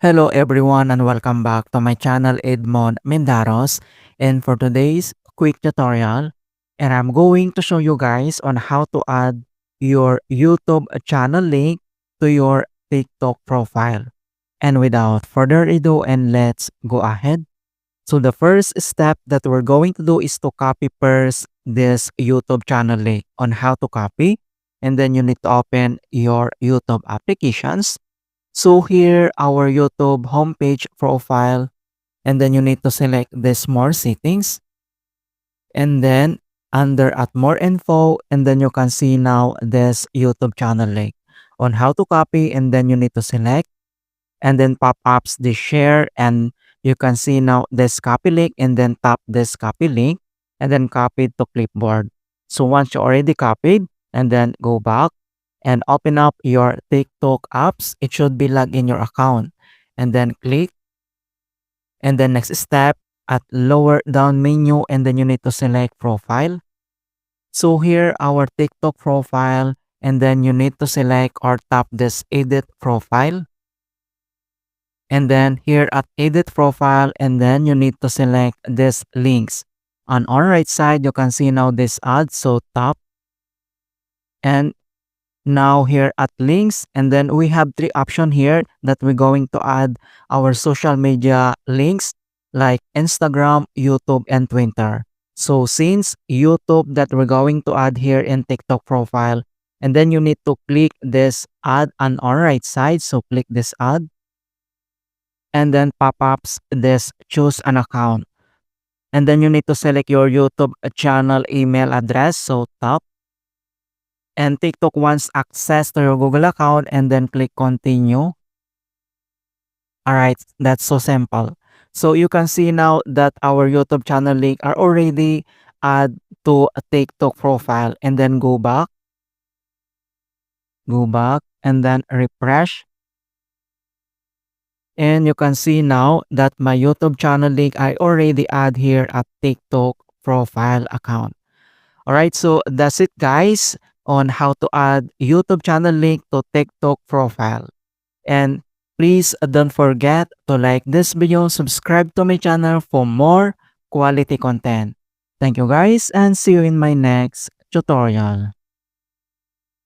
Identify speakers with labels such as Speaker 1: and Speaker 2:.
Speaker 1: Hello everyone and welcome back to my channel Edmund Mindaros, and for today's quick tutorial, and I'm going to show you guys on how to add your YouTube channel link to your TikTok profile. And without further ado, and let's go ahead. So the first step that we're going to do is to copy first this YouTube channel link. On how to copy, and then you need to open your YouTube applications. So here, our YouTube homepage profile, and then you need to select this more settings, and then under at more info, and then you can see now this YouTube channel link on how to copy, and then you need to select, and then pop-ups the share, and you can see now this copy link, and then tap this copy link, and then copy it to clipboard. So once you already copied, and then go back and open up your TikTok apps, it should be logged in your account. And then click, and then next step at lower down menu, and then you need to select profile. So here our TikTok profile, and then you need to select or tap this edit profile. And then here at edit profile, and then you need to select this links. On our right side, you can see now this ad, so tap. And now here at links, and then we have three options here that we're going to add our social media links like Instagram, YouTube, and Twitter. So since YouTube that we're going to add here in TikTok profile, and then you need to click this add on our right side. So click this add, and then pop-ups this choose an account. And then you need to select your YouTube channel email address. So tap, and TikTok wants access to your Google account, and then click continue. Alright, that's so simple. So you can see now that our YouTube channel link are already add to a TikTok profile, and then go back, and then refresh. And you can see now that my YouTube channel link I already add here at TikTok profile account. Alright, so that's it guys on how to add YouTube channel link to TikTok profile. And please don't forget to like this video, subscribe to my channel for more quality content. Thank you guys, and see you in my next tutorial.